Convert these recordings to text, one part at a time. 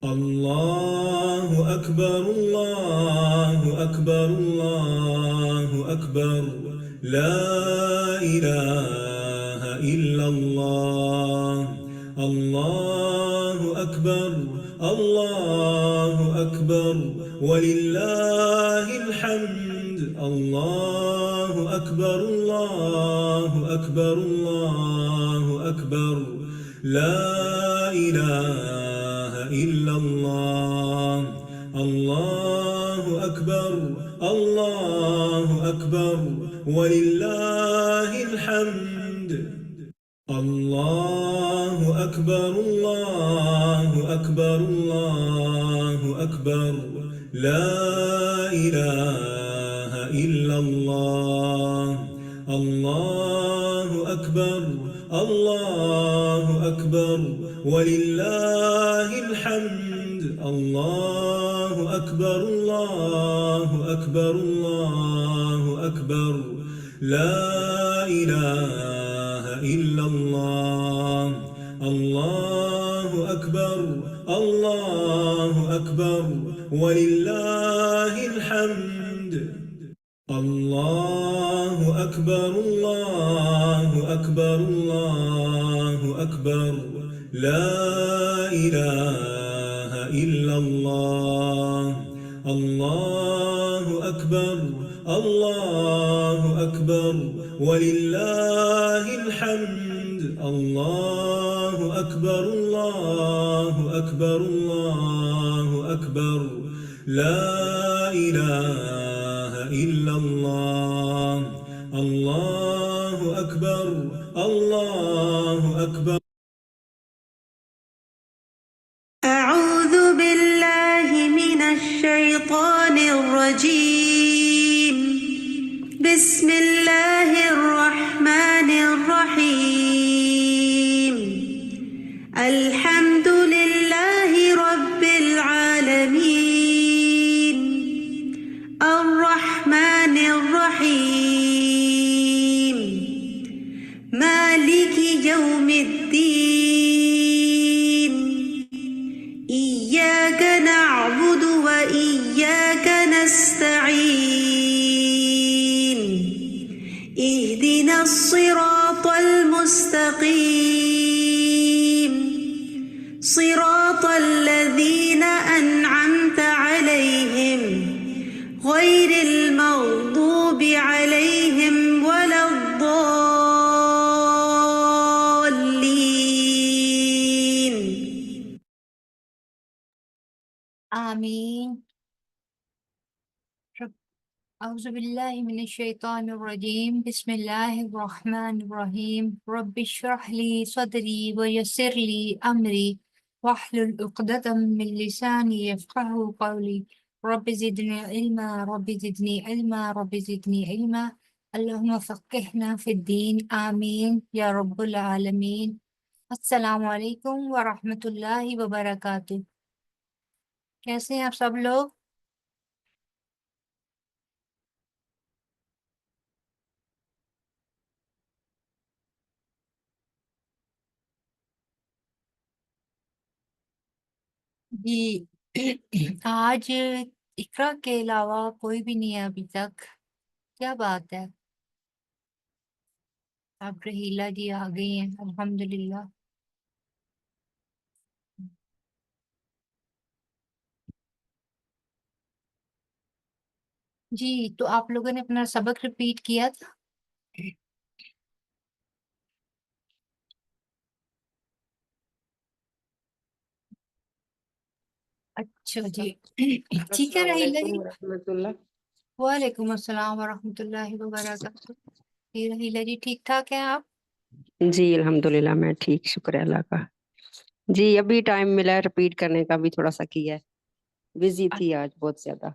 الله أكبر الله أكبر الله أكبر لا إله إلا الله الله أكبر الله أكبر ولله الحمد الله أكبر الله أكبر الله أكبر لا إله إلا الله الله أكبر الله أكبر ولله الحمد الله أكبر الله أكبر الله أكبر لا إله إلا الله الله أكبر الله أكبر ولله الحمد الله أكبر الله أكبر الله أكبر لا إله إلا الله الله أكبر الله أكبر ولله الحمد الله أكبر الله أكبر الله أكبر لا إله إلا الله الله أكبر الله أكبر ولله الحمد الله أكبر الله أكبر الله أكبر لا إله إلا الله الله أكبر الله أكبر أعوذ بالله من الشيطان الرجيم بسم الله الرحمن الرحيم الحمد لله رب العالمين الرحمن الرحيم مالك يوم الدين إياك نعبد وإياك نستعين اهدنا الصراط المستقيم صراط الذين أنعمت عليهم غير المغضوب عليهم ولا الضالين آمین. اعوذ باللہ من الشیطان الرجیم بسم اللہ الرحمن الرحیم رب اشرح لی صدری ویسر لی امری واحلل عقدۃ من لسانی یفقهوا قولی رب زدنی علما رب زدنی علما رب زدنی علما اللہم فقہنا فی الدین آمین یا رب العالمین. السلام علیکم ورحمۃ اللہ وبرکاتہ. کیسے ہیں آپ سب لوگ؟ جی آج اقرا کے علاوہ کوئی بھی نہیں ہے ابھی تک. کیا بات ہے، اب رحیلہ جی آ گئی ہیں الحمدللہ. جی تو آپ لوگوں نے اپنا سبق ریپیٹ کیا تھا؟ اچھا جی ٹھیک ہے السلام رحیلہ علیکم جی. ورحمۃ اللہ. وعلیکم السلام ورحمۃ اللہ وبرکاتہ. جی رحیلہ جی ٹھیک ٹھاک ہیں آپ؟ جی الحمدللہ میں ٹھیک، شکر ہے اللہ کا. جی ابھی ٹائم ملا ہے رپیٹ کرنے کا، بھی تھوڑا سا کیا ہے، بزی تھی آج بہت زیادہ.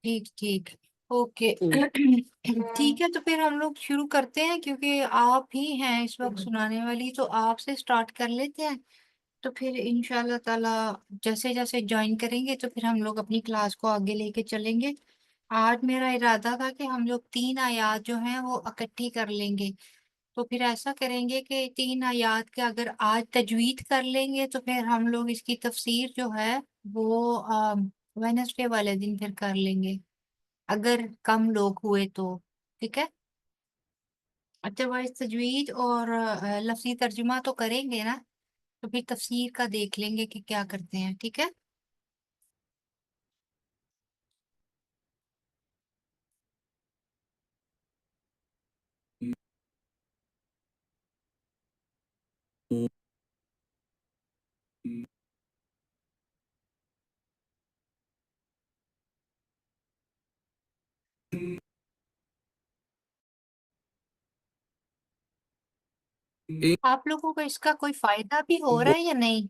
ٹھیک ٹھیک اوکے ہم، ٹھیک ہے تو پھر ہم لوگ شروع کرتے ہیں، کیونکہ آپ ہی ہیں اس وقت سنانے والی، تو آپ سے سٹارٹ کر لیتے ہیں. تو پھر انشاءاللہ تعالی جیسے جیسے جوائن کریں گے تو پھر ہم لوگ اپنی کلاس کو آگے لے کے چلیں گے. آج میرا ارادہ تھا کہ ہم لوگ 3 آیات جو ہیں وہ اکٹھی کر لیں گے. تو پھر ایسا کریں گے کہ 3 آیات کے اگر آج تجوید کر لیں گے تو پھر ہم لوگ اس کی تفسیر جو ہے وہ وینسڈے والے دن پھر کر لیں گے اگر کم لوگ ہوئے تو، ٹھیک ہے؟ ادروائز تجوید اور لفظی ترجمہ تو کریں گے نا، تو پھر تفسیر کا دیکھ لیں گے کہ کیا کرتے ہیں، ٹھیک ہے؟ آپ لوگوں کو اس کا کوئی فائدہ بھی ہو رہا ہے یا نہیں؟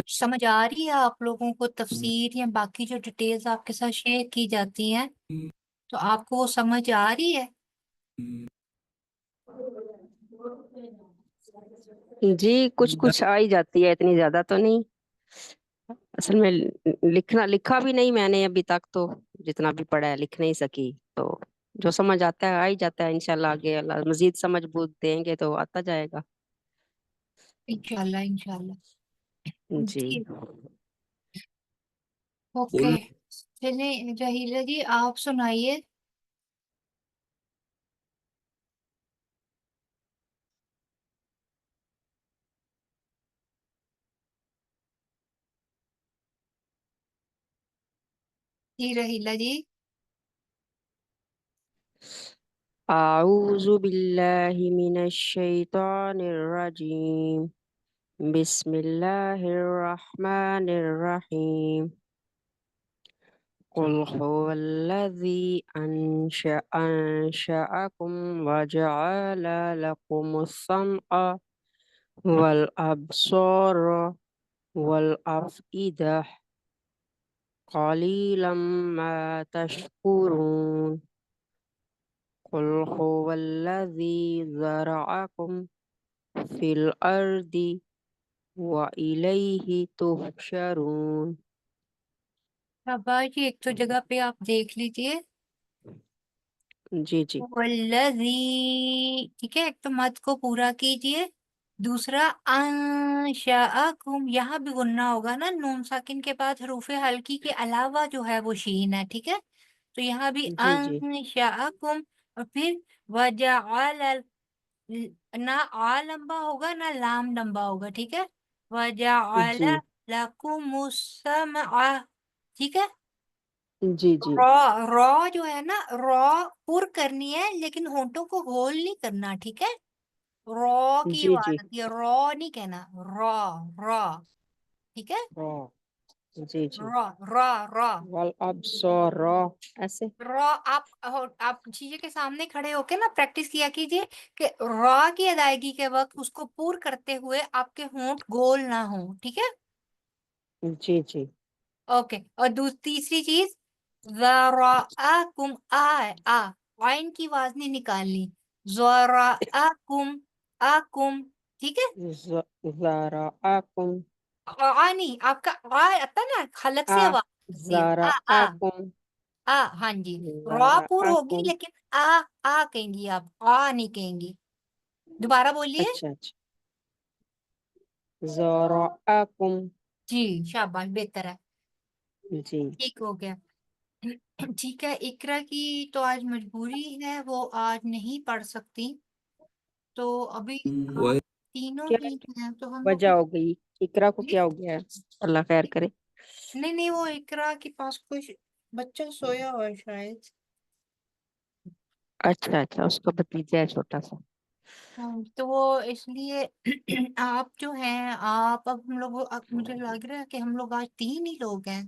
سمجھ آ رہی ہے آپ لوگوں کو تفسیر یا باقی جو ڈیٹیلز آپ کے ساتھ شیئر کی جاتی ہیں، تو آپ کو وہ سمجھ آ رہی ہے؟ جی کچھ کچھ آ ہی جاتی ہے، اتنی زیادہ تو نہیں، اصل میں لکھا بھی نہیں میں نے ابھی تک، تو جتنا بھی پڑھا ہے لکھ نہیں سکی، تو جو سمجھ آتا ہے آ ہی جاتا ہے، انشاءاللہ آگے اللہ مزید سمجھ بوجھ دیں گے تو آتا جائے گا۔ انشاءاللہ انشاءاللہ۔ جی جی اوکے، چلیں جہیلہ جی آپ سنائیے۔ جی رحیلہ جی۔ اعوذ باللہ من الشیطان الرجیم، بسم اللہ الرحمن الرحیم، قل هو الذی انشأکم وجعل لکم السمع والابصار والافئدہ قلیلا ما تشکرون، قل هو الذی ذرأکم فی الارض وإلیہ تحشرون۔ شاباش جی، ایک تو جگہ پہ آپ دیکھ لیجئے جی جی والذی، ٹھیک ہے، ایک تو مد کو پورا کیجئے، دوسرا انشاءکم، یہاں بھی غنہ ہوگا نا، نون ساکن کے بعد حروف ہلکی کے علاوہ جو ہے وہ شین ہے، ٹھیک ہے؟ تو یہاں بھی جی جی انشاءکم، اور پھر وجعل، نہ آ لمبا ہوگا نہ لام لمبا ہوگا، ٹھیک ہے؟ وجعل جی لکم السمع، ٹھیک ہے؟ جی جی را، را جو ہے نا، را پر کرنی ہے لیکن ہونٹوں کو ہول نہیں کرنا، ٹھیک ہے؟ را کی جی جی آواز آتی ہے، را نہیں کہنا، را، را، ٹھیک ہے؟ جی جی را، را، را، والابصار ایسے۔ را، آپ شیشے کے سامنے کھڑے ہو کے نا پریکٹس کیا کیجئے کہ را کی ادائیگی کے وقت اس کو پور کرتے ہوئے آپ کے ہونٹ گول نہ ہوں، ٹھیک ہے؟ جی جی اوکے، اور تیسری چیز ذرآکم، ہے عین کی آواز نہیں نکالنی، ذرآکم، آکم، ٹھیک ہے؟ ذرأکم نہیں، آپ کا آتا نا حلق سے آواز آتی ہے، ذرأکم ہاں جی، را پور ہوگی ذرأکم، لیکن کہیں گی آپ، نہیں کہیں گی، دوبارہ بولیے۔ اچھا اچھا، ذرأکم، جی شاباش، بہتر ہے، جی ٹھیک ہو گیا۔ ٹھیک ہے، اقرا کی تو آج مجبوری ہے، وہ آج نہیں پڑھ سکتی، تو ابھی ہم تینوں کیا ہی ہیں، تو ہم وجہ لوگ، ہو گئی؟ اقرا کو جی کیا ہو گیا ہے؟ اللہ خیر کرے۔ نہیں نہیں، وہ اقرا کے پاس کوئی بچہ سویا ہوا ہے شاید، اچھا اچھا، اس کا بھتیجا ہے چھوٹا سا۔ تو وہ اس لیے آپ جو ہیں، آپ اب ہم لوگ، اب مجھے لگ رہا ہے کہ ہم لوگ آج تین ہی لوگ ہیں۔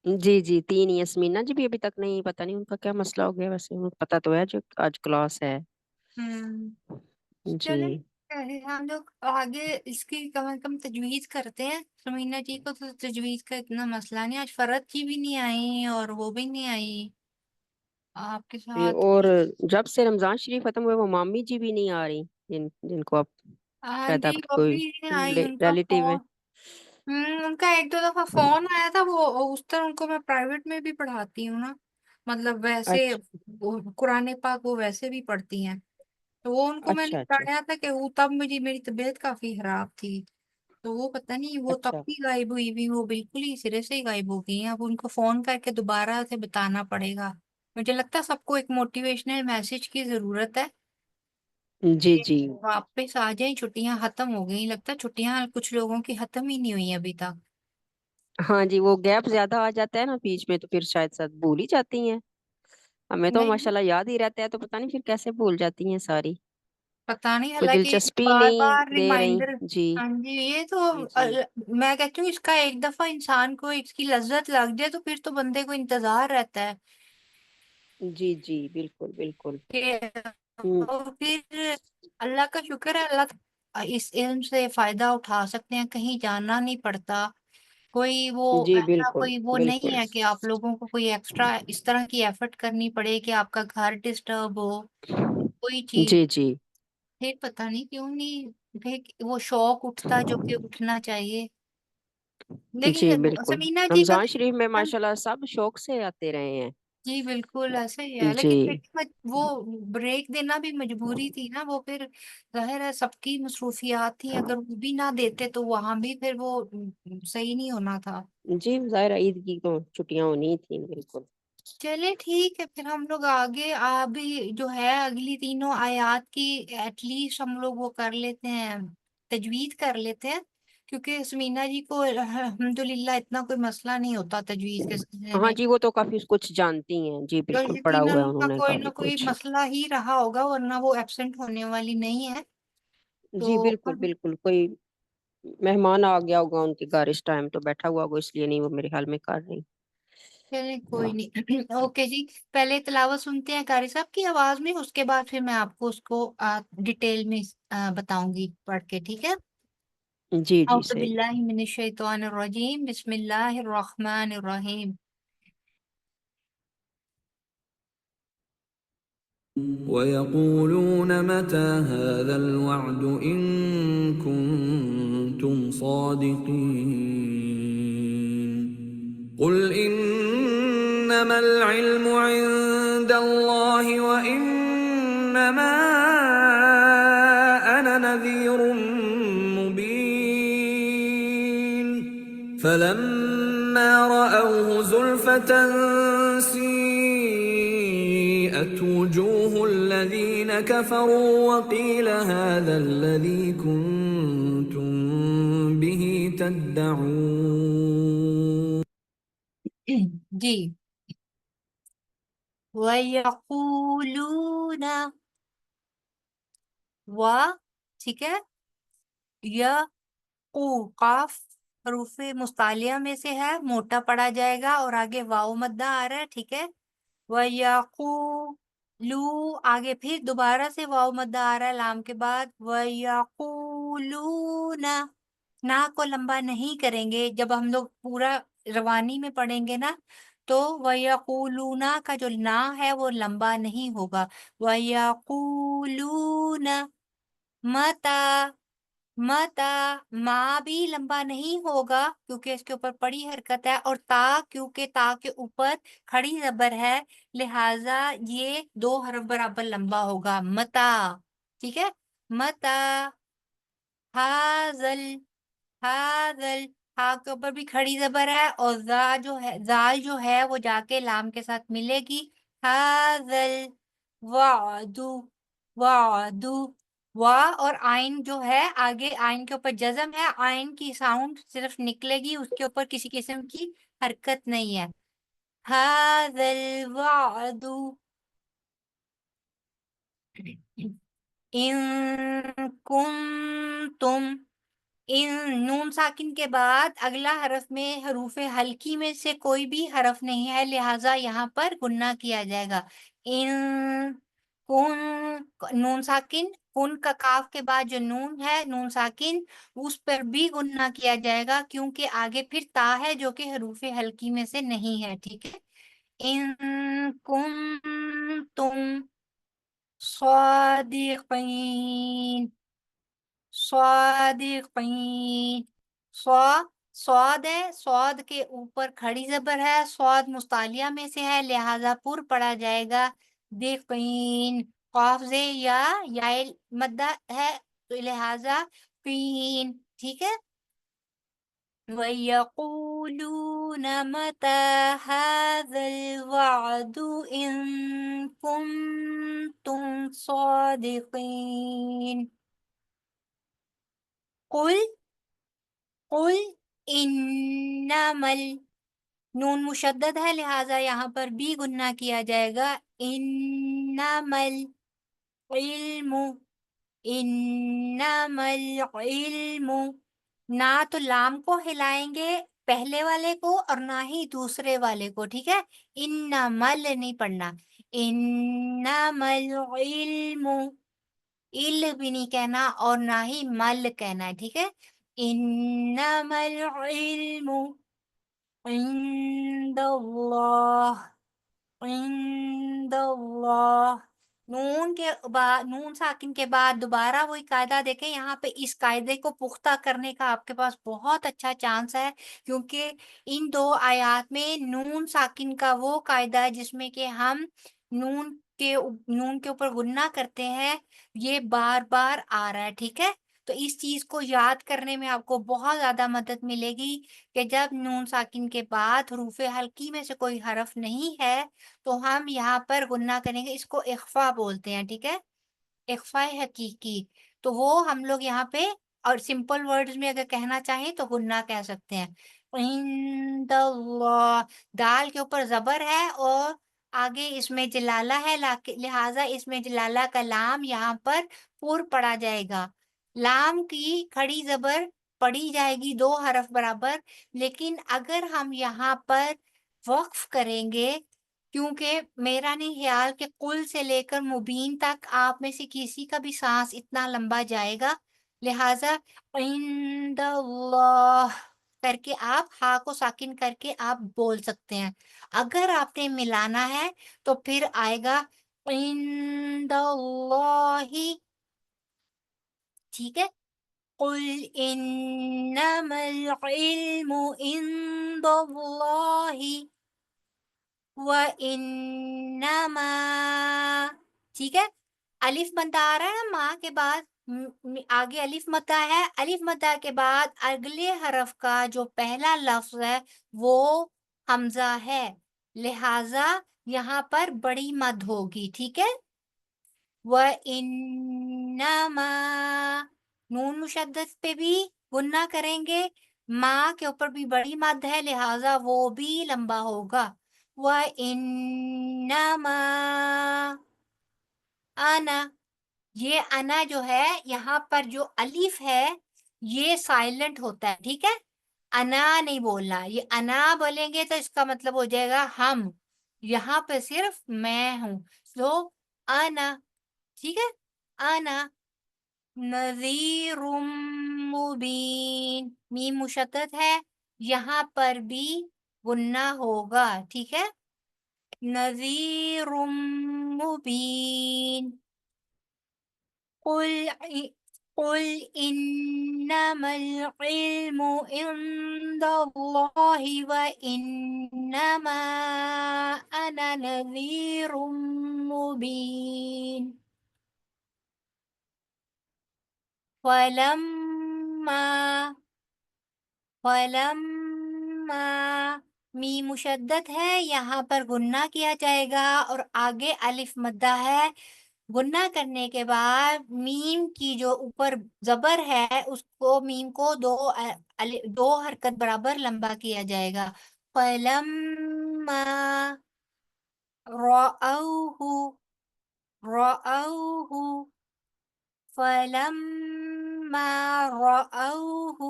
جی جی تین، یاسمینہ جی بھی ابھی تک نہیں، پتہ نہیں ان کا کیا مسئلہ ہو گیا، ویسے انہیں پتہ تو ہے جو آج کلاس ہے۔ ہوں، جی چلیں، ہم لوگ آگے اس کی کم از کم تجویز کرتے ہیں، سمینہ جی کو تو تجویز کا اتنا مسئلہ نہیں، آج فرد جی بھی نہیں آئی اور وہ بھی نہیں آئی آپ کے ساتھ۔ اور جب سے رمضان شریف ختم ہوئے وہ مامی جی بھی نہیں آ رہی، جن کو اب ہاں شاید جی، آپ کی وہ کوئی بھی نہیں آئی، ان کا ریلیٹیو ہے۔ فون، ان کا ایک دو دفعہ فون آیا تھا، وہ اس طرح ان کو میں پرائیویٹ میں بھی پڑھاتی ہوں نا، مطلب ویسے اچھا قرآن پاک وہ ویسے بھی پڑھتی ہیں، تو وہ ان کو میں نے اچھا اچھا پڑھایا تھا کہ وہ تب میری طبیعت کافی خراب تھی، تو وہ پتہ نہیں وہ تب اچھا کی غائب ہوئی بھی، وہ بالکل ہی سرے سے ہی غائب ہو گئی ہیں۔ اب ان کو فون کر کے دوبارہ سے بتانا پڑے گا۔ مجھے لگتا ہے سب کو ایک موٹیویشنل میسج کی ضرورت ہے جی کہ جی واپس آ جائیں، چھٹیاں ختم ہو گئی، لگتا ہے چھٹیاں کچھ لوگوں کی ختم ہی نہیں ہوئی ابھی تک۔ ہاں جی، وہ گیپ زیادہ آ جاتا ہے نا بیچ میں، تو پھر شاید سب بھول ہی جاتی ہیں۔ ہمیں تو نہیں ماشاءاللہ یاد ہی رہتا ہے، تو پتہ نہیں پھر کیسے بھول جاتی ہیں ساری، پتا نہیں، کوئی حالانکہ دلچسپی بار نہیں بار دے رہی۔ ریمائنڈر۔ جی ہاں جی، یہ تو جی جی میں کہتی ہوں اس کا ایک دفعہ انسان کو اس کی لذت لگ جائے تو پھر تو بندے کو انتظار رہتا ہے جی جی بالکل بالکل۔ کہ ہوں، اور پھر اللہ کا شکر ہے، اللہ اس علم سے فائدہ اٹھا سکتے ہیں، کہیں جانا نہیں پڑتا، کوئی وہ جی ایسا بالکل کوئی وہ بالکل۔ نہیں ہے کہ آپ لوگوں کو کوئی ایکسٹرا اس طرح کی ایفرٹ کرنی پڑے کہ آپ کا گھر ڈسٹرب ہو، کوئی چیز۔ جی جی پھر پتہ نہیں کیوں نہیں پھر وہ شوق اٹھتا جو کہ اٹھنا چاہیے۔ جی لیکن بالکل، سمینہ جی کا رمضان شریف میں ماشاءاللہ سب شوق سے آتے رہے ہیں۔ جی بالکل ایسے ہی ہے، جی لیکن پھر وہ بریک دینا بھی مجبوری تھی نا، وہ پھر ظاہر ہے سب کی مصروفیات تھی، اگر وہ بھی نہ دیتے تو وہاں بھی پھر وہ صحیح نہیں ہونا تھا۔ جی ظاہر ہے عید کی تو چھٹیاں ہونی تھیں بالکل۔ چلے ٹھیک ہے، پھر ہم لوگ آگے ابھی جو ہے اگلی تینوں آیات کی ایٹ لیسٹ ہم لوگ وہ کر لیتے ہیں، تجوید کر لیتے ہیں، کیونکہ سمینہ جی کو الحمدللہ اتنا کوئی مسئلہ نہیں ہوتا تجوید کے سلسلے ہاں میں، جی، وہ تو کافی کچھ جانتی ہیں، جی تو بالکل پڑھا یقیناً ہوا ہے ان انہوں کا نے کوئی نہ کافی کوئی کچھ۔ مسئلہ ہی رہا ہوگا، ورنہ وہ ایبسنٹ ہونے والی نہیں ہے۔ تو جی بالکل بالکل، کوئی مہمان آ گیا ہوگا ان کے گھر اس ٹائم، تو بیٹھا ہوا ہوگا، اس لیے نہیں وہ میرے خیال میں کر رہی۔ چلیں کوئی نہیں اوکے جی، پہلے تلاوت سنتے ہیں قاری صاحب کی آواز میں، اس کے بعد پھر میں آپ کو اس کو ڈیٹیل میں بتاؤں گی پڑھ کے، ٹھیک ہے؟ جی جی اعوذ صحیح۔ باللہ من الشیطان الرجیم، بسم اللہ الرحمن الرحیم۔ ويقولون متى هذا الوعد إن كنتم صادقين قل إنما العلم عند الله وإنما أنا نذير مبين فلما رأوه زلفة سيئت وجوه الذين كفروا وقيل هذا الذي كنتم به تدعون جی، وَيَقُولُونَ ٹھیک ہے، قاف حروف مستعلیہ میں سے ہے، موٹا پڑا جائے گا اور آگے واو مدہ آ رہا ہے، ٹھیک ہے؟ وَيَقُولُ آگے پھر دوبارہ سے واو مدہ آ رہا ہے لام کے بعد، وَيَقُولُونَ نا کو لمبا نہیں کریں گے، جب ہم لوگ پورا روانی میں پڑھیں گے نا تو وَيَقُولُونَ کا جو نا ہے وہ لمبا نہیں ہوگا، وَيَقُولُونَ مَتَى متا ما بھی لمبا نہیں ہوگا کیونکہ اس کے اوپر بڑی حرکت ہے، اور تا کیونکہ تا کے اوپر کھڑی زبر ہے، لہٰذا یہ دو حرف برابر لمبا ہوگا، متا، ٹھیک ہے؟ متا ہاذل ہاذل ہا کے اوپر بھی کھڑی زبر ہے، اور زال جو ہے وہ جا کے لام کے ساتھ ملے گی، ہاذل وعدو وعدو وا اور آئن جو ہے آگے آئن کے اوپر جزم ہے، آئن کی ساؤنڈ صرف نکلے گی، اس کے اوپر کسی قسم کی حرکت نہیں ہے، هذا الوعد ان کنتم، ان نون ساکن کے بعد اگلا حرف میں حروف حلقی میں سے کوئی بھی حرف نہیں ہے، لہٰذا یہاں پر گنہ کیا جائے گا، ان کن نون ساکن، کن کا کاف کے بعد جو نون ہے نون ساکن اس پر بھی گنہ کیا جائے گا کیونکہ آگے پھر تا ہے جو کہ حروف حلقی میں سے نہیں ہے، ٹھیک ہے؟ ان کنتم صادقین صادقین سواد ہے، سواد کے اوپر کھڑی زبر ہے، سواد مستعلیہ میں سے ہے لہذا پر پڑا جائے گا، دیقین قاف زے یا مدہ ہے تو لہذا قین، ٹھیک ہے. وَيَقُولُونَ مَتَى هَذَا الْوَعْدُ إِن كُنتُمْ صَادِقِينَ. قُلْ إِنَّمَا نون مشدد ہے لہٰذا یہاں پر بھی گننا کیا جائے گا. انما العلم، انما العلم، نہ تو لام کو ہلائیں گے پہلے والے کو اور نہ ہی دوسرے والے کو، ٹھیک ہے. انمل نہیں پڑھنا، انما العلم، ال بھی نہیں کہنا اور نہ ہی مل کہنا ہے، ٹھیک ہے. انما العلم عند اللہ، عند اللہ. نون کے بعد، نون ساکن کے بعد دوبارہ وہی قاعدہ دیکھیں. یہاں پہ اس قاعدے کو پختہ کرنے کا آپ کے پاس بہت اچھا چانس ہے، کیونکہ ان دو آیات میں نون ساکن کا وہ قاعدہ ہے جس میں کہ ہم نون کے اوپر غنہ کرتے ہیں، یہ بار بار آ رہا ہے، ٹھیک ہے. تو اس چیز کو یاد کرنے میں آپ کو بہت زیادہ مدد ملے گی کہ جب نون ساکن کے بعد حروف حلقی میں سے کوئی حرف نہیں ہے تو ہم یہاں پر غنہ کریں گے. اس کو اخفا بولتے ہیں، ٹھیک ہے، اخفاء حقیقی. تو وہ ہم لوگ یہاں پہ، اور سمپل ورڈز میں اگر کہنا چاہیں تو غنہ کہہ سکتے ہیں. عند اللہ، دال کے اوپر زبر ہے اور آگے اس میں جلالہ ہے، لہٰذا اس میں جلالہ کا لام یہاں پر پور پڑا جائے گا. لام کی کھڑی زبر پڑی جائے گی 2 حرف برابر، لیکن اگر ہم یہاں پر وقف کریں گے، کیونکہ میرا نہیں خیال کہ قل سے لے کر مبین تک آپ میں سے کسی کا بھی سانس اتنا لمبا جائے گا، لہٰذا عند اللہ کر کے آپ ہا کو ساکن کر کے آپ بول سکتے ہیں. اگر آپ نے ملانا ہے تو پھر آئے گا عند اللہ، ٹھیک ہے. قل انما العلم عند اللہ وَإِنَّمَا، ٹھیک ہے. الف مدہ آ رہا ہے نا ماں کے بعد، آگے الف مدہ ہے، الف مدہ کے بعد اگلے حرف کا جو پہلا لفظ ہے وہ حمزہ ہے، لہٰذا یہاں پر بڑی مد ہوگی، ٹھیک ہے. وَإِنَّمَا، نون مشدد پہ بھی غنہ کریں گے، ماں کے اوپر بھی بڑی مد ہے لہٰذا وہ بھی لمبا ہوگا. وَإِنَّمَا أَنَا، یہ انا جو ہے یہاں پر جو الف ہے یہ سائلنٹ ہوتا ہے، ٹھیک ہے. انا نہیں بولنا، یہ انا بولیں گے تو اس کا مطلب ہو جائے گا ہم، یہاں پہ صرف میں ہوں. سو انا، ٹھیک ہے. انا نذیر مبین، میم مشدد ہے یہاں پر بھی غنہ ہوگا، ٹھیک ہے. نذیر مبین. قل انما العلم عند اللہ وانما انا نذیر مبین. فلما میم مشدد ہے یہاں پر غنہ کیا جائے گا اور آگے الف مدہ ہے. غنہ کرنے کے بعد میم کی جو اوپر زبر ہے اس کو، میم کو 2 حرکت برابر لمبا کیا جائے گا. فلما رأوه، رأوه، فلما رأوه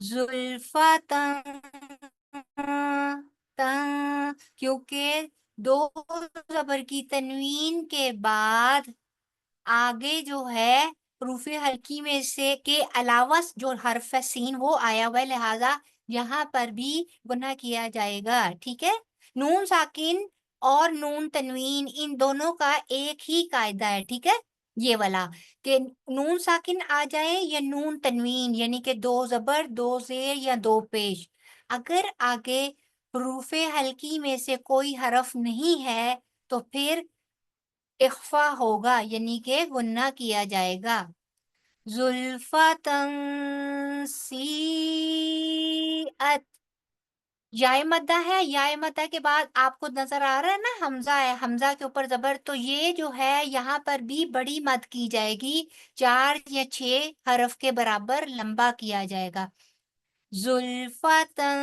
زلفة، کیونکہ 2 زبر کی تنوین کے بعد آگے جو ہے حروف حلقی میں سے کے علاوہ جو حرف سین وہ آیا ہوا ہے، لہٰذا یہاں پر بھی گناہ کیا جائے گا، ٹھیک ہے. نون ساکن اور نون تنوین ان دونوں کا ایک ہی قاعدہ ہے، ٹھیک ہے. یہ والا کہ نون ساکن آ جائے یا نون تنوین، یعنی کہ 2 زبر 2 زیر یا 2 پیش، اگر آگے حروف حلقی میں سے کوئی حرف نہیں ہے تو پھر اخفا ہوگا یعنی کہ غنہ کیا جائے گا. زلفتن سیئت یائے مدہ ہے. یائے مدہ کے بعد آپ کو نظر آ رہا ہے نا حمزہ ہے, حمزہ کے اوپر زبر, تو یہ جو ہے یہاں پر بھی بڑی مد کی جائے گی, 4 یا 6 حرف کے برابر لمبا کیا جائے گا. زلفتن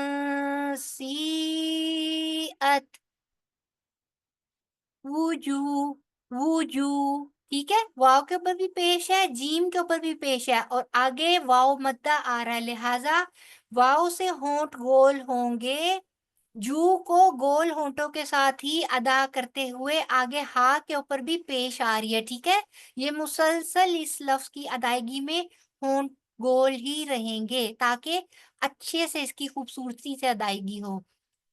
سیئت وجوہ وجوہ, ٹھیک ہے. واو کے اوپر بھی پیش ہے, جیم کے اوپر بھی پیش ہے, اور آگے واو مدہ آ رہا ہے, لہذا واو سے ہونٹ گول ہوں گے. جو کو گول ہونٹوں کے ساتھ ہی ادا کرتے ہوئے آگے ہا کے اوپر بھی پیش آ رہی ہے, ٹھیک ہے. یہ مسلسل اس لفظ کی ادائیگی میں ہونٹ گول ہی رہیں گے تاکہ اچھے سے اس کی خوبصورتی سے ادائیگی ہو.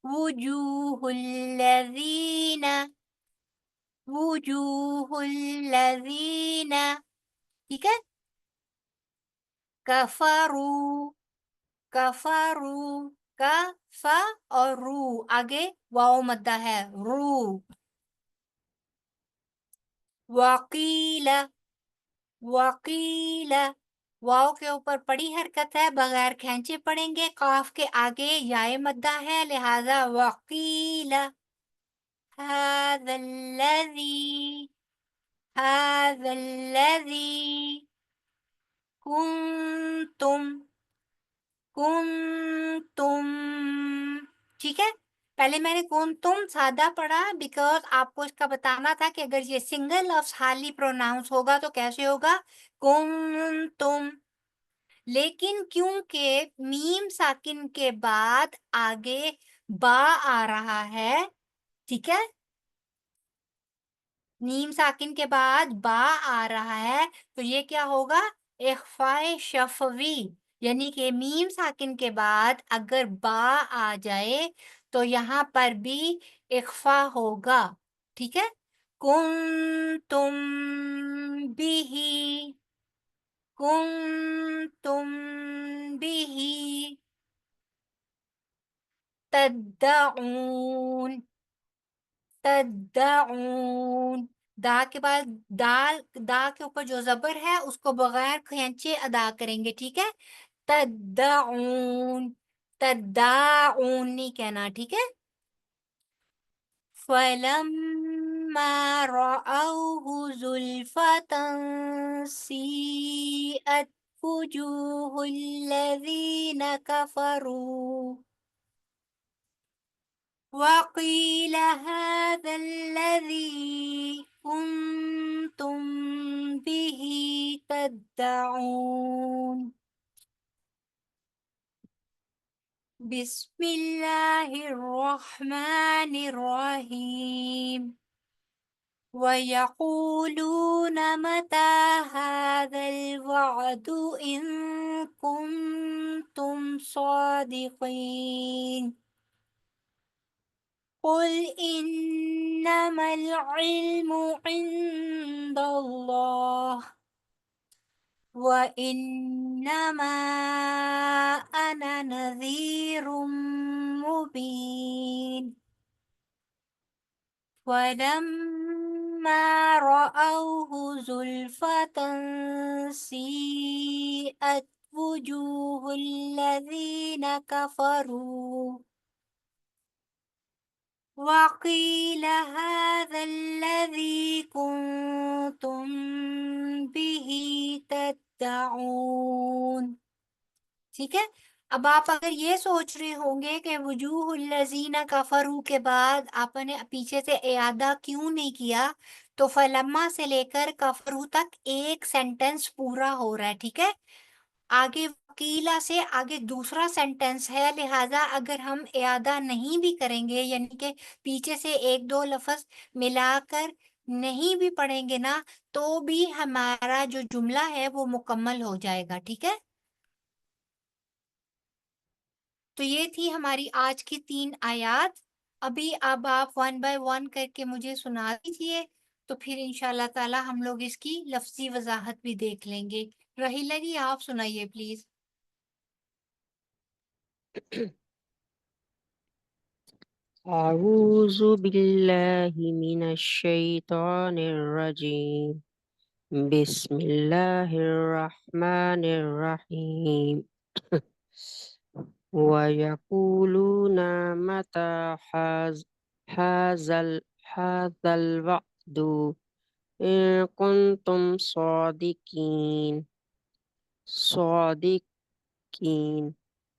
وجوہ الذین وجوہ الذین, ٹھیک ہے. کفروا کفروا, کفا اور رو, آگے واو مدہ ہے, رو. وقیل وقیل, واو کے اوپر پڑی حرکت ہے, بغیر کھینچے پڑیں گے. قاف کے آگے یائے مدہ ہے, لہذا وقیل هذا الذی هذا الذی کنتم کنتم, ٹھیک ہے. پہلے میں نے کنتم سادہ پڑھا بیکاز آپ کو اس کا بتانا تھا کہ اگر یہ سنگل لفظ حالی پروناؤنس ہوگا تو کیسے ہوگا, کنتم. لیکن کیونکہ میم ساکن کے بعد آگے با آ رہا ہے, ٹھیک ہے, نیم ساکن کے بعد با آ رہا ہے, تو یہ کیا ہوگا, اخفاء شفوی, یعنی کہ میم ساکن کے بعد اگر با آ جائے تو یہاں پر بھی اخفاء ہوگا, ٹھیک ہے. کنتم بیہی کنتم بیہی تدعون تدعون, دا کے بعد دال, دا کے اوپر جو زبر ہے اس کو بغیر کھینچے ادا کریں گے, ٹھیک ہے. تدعون تدعون نہیں کہنا, ٹھیک ہے. فَلَمَّا رَأَوْهُ زُلْفَةً سِيئَتْ وُجُوهُ الَّذِينَ كَفَرُوا وَقِيلَ هَذَا الَّذِي كُنتُم بِهِ تَدَّعُونَ. بسم اللہ الرحمن الرحیم. وَيَقُولُونَ مَتَى هَذَا الْوَعْدُ إِن كُنتُمْ صَادِقِينَ. قُلْ إِنَّمَا الْعِلْمُ عِندَ اللَّهِ وَإِنَّمَا أَنَا نَذِيرٌ مُبِينٌ. وَلَمَّا رَأَوْهُ زُلْفَةً سِيئَتْ وُجُوهُ الَّذِينَ كَفَرُوا وَقِيلَ هَذَا الَّذِي كُنتُم بِهِ تَدَّعُونَ, ٹھیک ہے. اب آپ اگر یہ سوچ رہے ہوں گے کہ وجوہ الذین کفروا کے بعد آپ نے پیچھے سے اعادہ کیوں نہیں کیا, تو فلما سے لے کر کفروا تک ایک سینٹنس پورا ہو رہا ہے, ٹھیک ہے. آگے وکیلا سے آگے دوسرا سینٹنس ہے, لہٰذا اگر ہم اعادہ نہیں بھی کریں گے یعنی کہ پیچھے سے ایک دو لفظ ملا کر نہیں بھی پڑھیں گے نا, تو بھی ہمارا جو جملہ ہے وہ مکمل ہو جائے گا, ٹھیک ہے. تو یہ تھی ہماری آج کی 3 آیات. ابھی اب آپ 1 بائی 1 کر کے مجھے سنا دیجیے, تو پھر انشاءاللہ تعالی ہم لوگ اس کی لفظی وضاحت بھی دیکھ لیں گے. رحیلہ جی آپ سنائیے پلیز. أعوذ بالله من الشيطان الرجيم بسم الله الرحمن الرحيم ويقولون متى هذا الوعد إن كنتم صادقين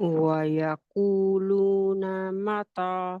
ويقولون متى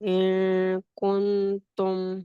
إن كنتم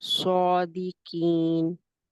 صادقين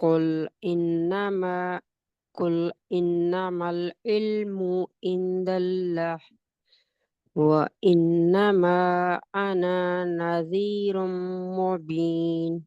قل إنما قل إنما العلم عند الله وإنما أنا نذير مبين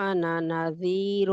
أنا نذير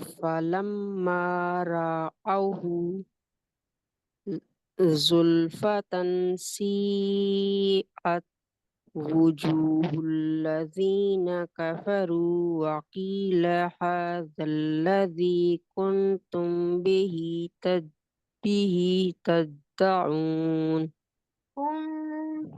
فلما رأوه زلفة سيئت وجوه الذين كفروا وقيل هذا الذي كنتم به تدعون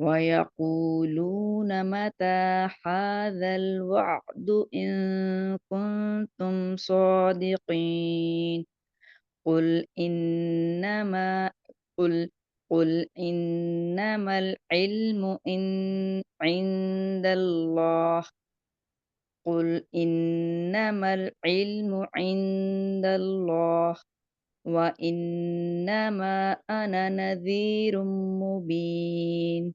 ويقولون متى هذا الوعد إن كنتم صادقين قل إنما قل قل إنما العلم عند الله قل إنما العلم عند الله وإنما أنا نذير مبين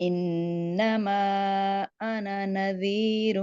إنما أنا نذير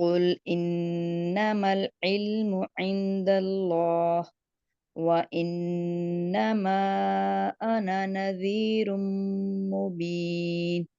قل إنما العلم عند الله وإنما أنا نذير مبين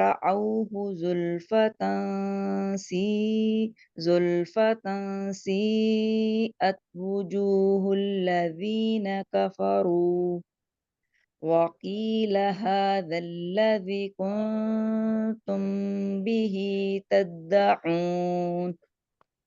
رأوه زلفة سيئت وجوه الذين كفروا وقيل هذا الذي كنتم به تدعون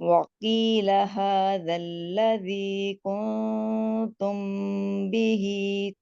وقيل هذا الذي كنتم به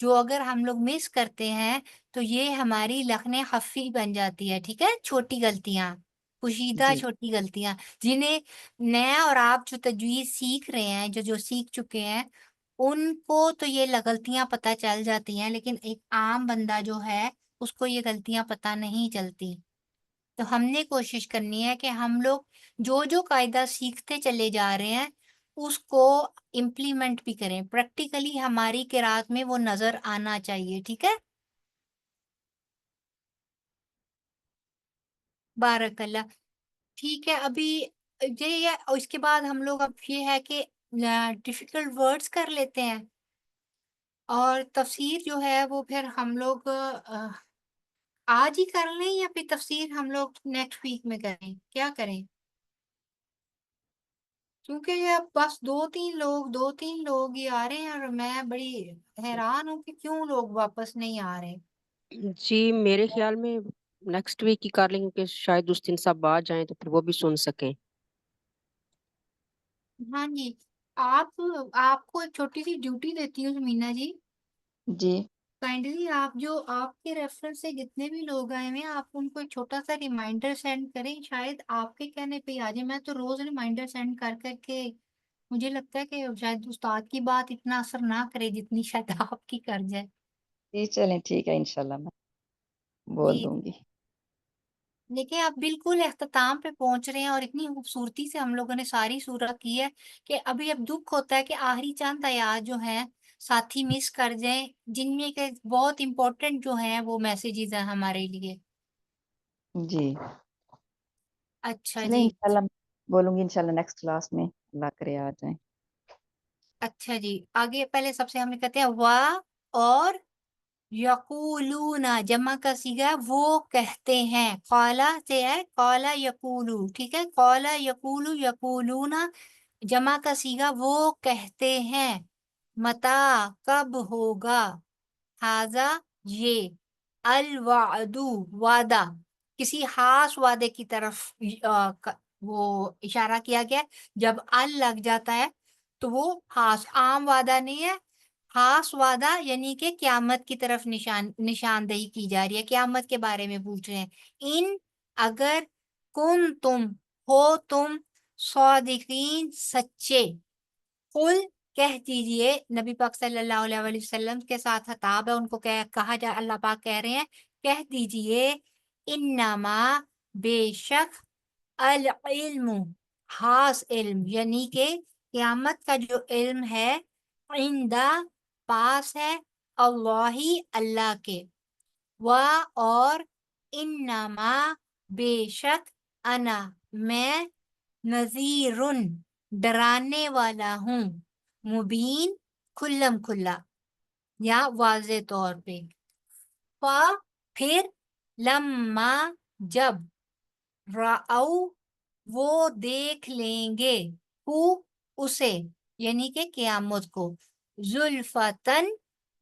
جو اگر ہم لوگ مس کرتے ہیں تو یہ ہماری لخن خفی بن جاتی ہے، ٹھیک ہے، چھوٹی غلطیاں، پوشیدہ جی چھوٹی غلطیاں، جنہیں نیا اور آپ جو تجویز سیکھ رہے ہیں، جو سیکھ چکے ہیں، ان کو تو یہ غلطیاں پتہ چل جاتی ہیں، لیکن ایک عام بندہ جو ہے اس کو یہ غلطیاں پتہ نہیں چلتی۔ تو ہم نے کوشش کرنی ہے کہ ہم لوگ جو قاعدہ سیکھتے چلے جا رہے ہیں اس کو امپلیمنٹ بھی کریں، پریکٹیکلی ہماری قرات میں وہ نظر آنا چاہیے، ٹھیک ہے۔ بارک اللہ۔ ٹھیک ہے، ابھی اور اس کے بعد ہم لوگ اب یہ ہے کہ ڈیفیکلٹ ورڈز کر لیتے ہیں، اور تفسیر جو ہے وہ پھر ہم لوگ آج ہی کر لیں یا پھر تفسیر ہم لوگ نیکسٹ ویک میں کریں، کیا کریں؟ کیونکہ یہ اب بس دو تین لوگ ہی آ رہے ہیں، اور میں بڑی حیران ہوں کہ کیوں لوگ واپس نہیں آ رہے۔ جی میرے خیال میں نیکسٹ ویک ہی کر لیں، کیونکہ شاید اس دن سب آ جائیں تو پھر وہ بھی سن سکیں۔ ہاں جی، آپ کو ایک چھوٹی سی ڈیوٹی دیتی ہوں زمینہ جی، جی کائنڈلی آپ کے ریفرنس سے جتنے بھی لوگ آئے ہوئے ہیں آپ ان کو ایک چھوٹا سا ریمائنڈر سینڈ کریں، شاید آپ کے کہنے پہ آ جائے۔ میں تو روز ریمائنڈر سینڈ کر کر کے مجھے لگتا ہے کہ شاید استاد کی بات اتنا اثر نہ کرے جتنی شاید آپ کی کر جائے۔ جی چلیں ٹھیک ہے، انشاءاللہ میں بول جی دوں گی۔ دیکھیں آپ بالکل اختتام پہ پہنچ رہے ہیں، اور اتنی خوبصورتی سے ہم لوگوں نے ساری سورت کی ہے کہ ابھی اب دکھ ہوتا ہے کہ آخری چند آیات جو ہیں ساتھی مس کر جائیں، جن میں کہ بہت امپورٹنٹ جو ہیں وہ میسیجز ہیں ہمارے لیے۔ جی اچھا چلیں جی، انشاءاللہ بولوں گی، انشاءاللہ نیکسٹ کلاس میں اللہ کرے آ جائیں۔ اچھا جی، آگے پہلے سب سے ہم نے کہتے ہیں وا اور یقولون، جمع کا صیغہ ہے وہ کہتے ہیں، قالا سے ہے قالا یقولو، ٹھیک ہے، قالا یقولو یقولون، جمع کا صیغہ وہ کہتے ہیں، متا کب ہوگا، ہاذا یہ، الوعد وعدہ، کسی خاص وعدے کی طرف وہ اشارہ کیا گیا ہے۔ جب ال لگ جاتا ہے تو وہ خاص، عام وعدہ نہیں ہے، خاص وعدہ، یعنی کہ قیامت کی طرف نشاندہی کی جا رہی ہے، قیامت کے بارے میں پوچھ رہے ہیں۔ ان اگر تم ہو تم صادقین سچے، قل کہہ دیجئے، نبی پاک صلی اللہ علیہ وآلہ وسلم کے ساتھ خطاب ہے، ان کو کہا جائے، اللہ پاک کہہ رہے ہیں کہہ دیجئے، انما بے شک، العلم خاص علم، یعنی کہ قیامت کا جو علم ہے، عندہ پاس ہے، اللہ اللہ کے، اور انما بے شک، انا میں، نذیر ڈرانے والا ہوں، مبین کھلم کھلا یا واضح طور پہ، پھر لما جب، رَأَوْا وہ دیکھ لیں گے، اسے، یعنی کہ قیامت کو، زلفتن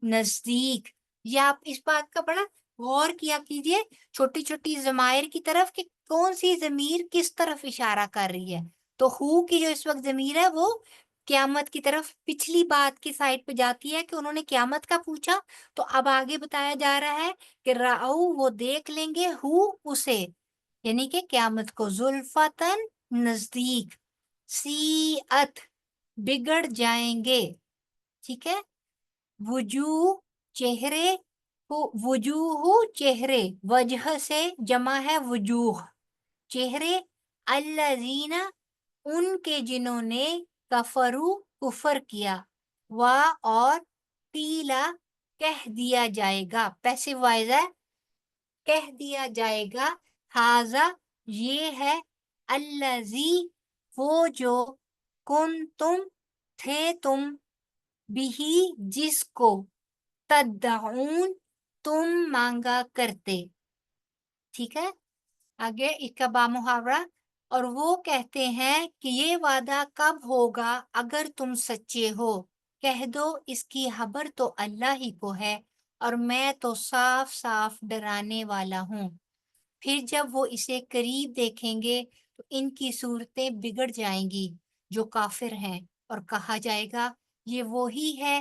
نزدیک، یا آپ اس بات کا بڑا غور کیا کیجئے چھوٹی چھوٹی ضمائر کی طرف کہ کون سی ضمیر کس طرف اشارہ کر رہی ہے۔ تو ہو کی جو اس وقت ضمیر ہے وہ قیامت کی طرف پچھلی بات کی سائڈ پہ جاتی ہے کہ انہوں نے قیامت کا پوچھا، تو اب آگے بتایا جا رہا ہے کہ رَأَوْا وہ دیکھ لیں گے، اسے، یعنی کہ قیامت کو، زلفتن نزدیک، سیئت بگڑ جائیں گے، ٹھیک ہے، وجوہ چہرے، وجوہ چہرے، وجہ سے جمع ہے وجوہ، چہرے، الذین ان کے جنہوں نے، کفرو کفر کیا، اور قیلا کہہ دیا جائے گا، پیسو وائز ہے، کہہ دیا جائے گا، ہاذا یہ ہے، الذی وہ جو، تم تھے تم، بھی جس کو، تدعون تم مانگا کرتے، ٹھیک ہے۔ آگے اس کا با محاورہ، اور وہ کہتے ہیں کہ یہ وعدہ کب ہوگا اگر تم سچے ہو، کہہ دو اس کی خبر تو اللہ ہی کو ہے، اور میں تو صاف صاف ڈرانے والا ہوں۔ پھر جب وہ اسے قریب دیکھیں گے تو ان کی صورتیں بگڑ جائیں گی جو کافر ہیں، اور کہا جائے گا یہ وہی ہے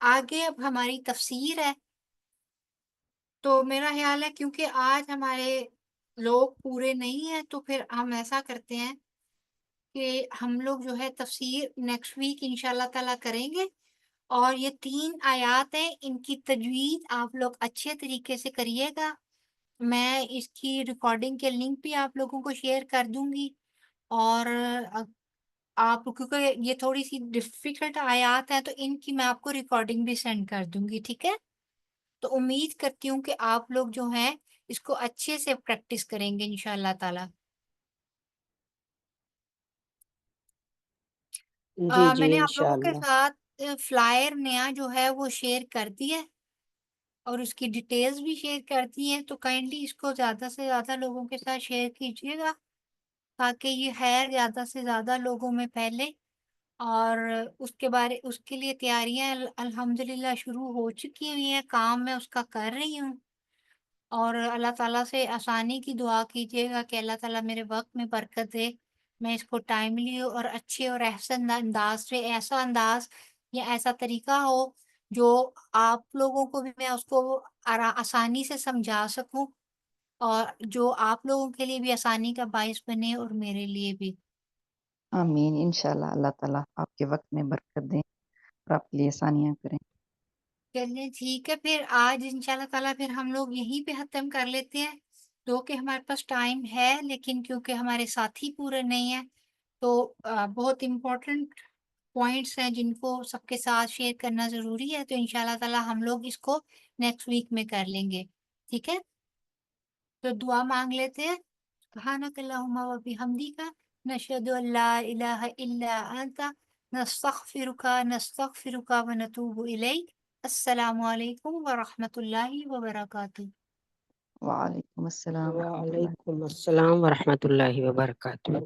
آگے اب ہماری تفسیر ہے، تو میرا خیال ہے کیونکہ آج ہمارے لوگ پورے نہیں ہیں تو پھر ہم ایسا کرتے ہیں کہ ہم لوگ جو ہے تفسیر نیکسٹ ویک انشاءاللہ تعالیٰ کریں گے، اور یہ 3 آیات ہیں، ان کی تجوید آپ لوگ اچھے طریقے سے کریے گا۔ میں اس کی ریکارڈنگ کے لنک بھی آپ لوگوں کو شیئر کر دوں گی، اور آپ کیونکہ یہ تھوڑی سی ڈفیکلٹ آیات ہیں تو ان کی میں آپ کو ریکارڈنگ بھی سینڈ کر دوں گی، ٹھیک ہے؟ تو امید کرتی ہوں کہ آپ لوگ جو ہیں اس کو اچھے سے پریکٹس کریں گے انشاءاللہ تعالیٰ۔ جی میں جی نے آپ لوگوں کے انشاءاللہ۔ ساتھ فلائر نیا جو ہے وہ شیئر کر دی ہے، اور اس کی ڈیٹیلز بھی شیئر کرتی ہیں، تو کائنڈلی اس کو زیادہ سے زیادہ لوگوں کے ساتھ شیئر کیجیے گا تاکہ یہ خیر زیادہ سے زیادہ لوگوں میں پھیلے، اور اس کے لیے تیاریاں الحمدللہ شروع ہو چکی ہوئی ہیں، کام میں اس کا کر رہی ہوں، اور اللہ تعالیٰ سے آسانی کی دعا کیجیے گا کہ اللہ تعالیٰ میرے وقت میں برکت دے، میں اس کو ٹائملی اور اچھے اور احسن انداز سے، ایسا انداز یا ایسا طریقہ ہو جو آپ لوگوں کو بھی میں اس کو آسانی سے سمجھا سکوں، اور جو آپ لوگوں کے لیے بھی آسانی کا باعث بنے اور میرے لیے بھی۔ آمین انشاءاللہ اللہ تعالیٰ آپ کے وقت میں برکت دیں اور آپ کے لیے آسانیاں کریں۔ چلیے ٹھیک ہے، پھر آج انشاءاللہ تعالیٰ پھر ہم لوگ یہیں پہ ختم کر لیتے ہیں، دو کہ ہمارے پاس ٹائم ہے لیکن کیونکہ ہمارے ساتھی پورے نہیں ہیں تو بہت امپورٹنٹ پوائنٹس ہیں جن کو سب کے ساتھ شیئر کرنا ضروری ہے، تو انشاءاللہ تعالیٰ ہم لوگ اس کو نیکسٹ ویک میں کر لیں گے، ٹھیک ہے؟ تو دعا مانگ لیتے ہیں۔ سبحانک اللہم و بحمدک، نشہد ان لا الہ الا انت، نستغفرک و نتوب الیک۔ السلام علیکم ورحمۃ اللہ وبرکاتہ۔ وعلیکم السلام ورحمۃ اللہ۔ وعلیکم السلام ورحمۃ اللہ وبرکاتہ۔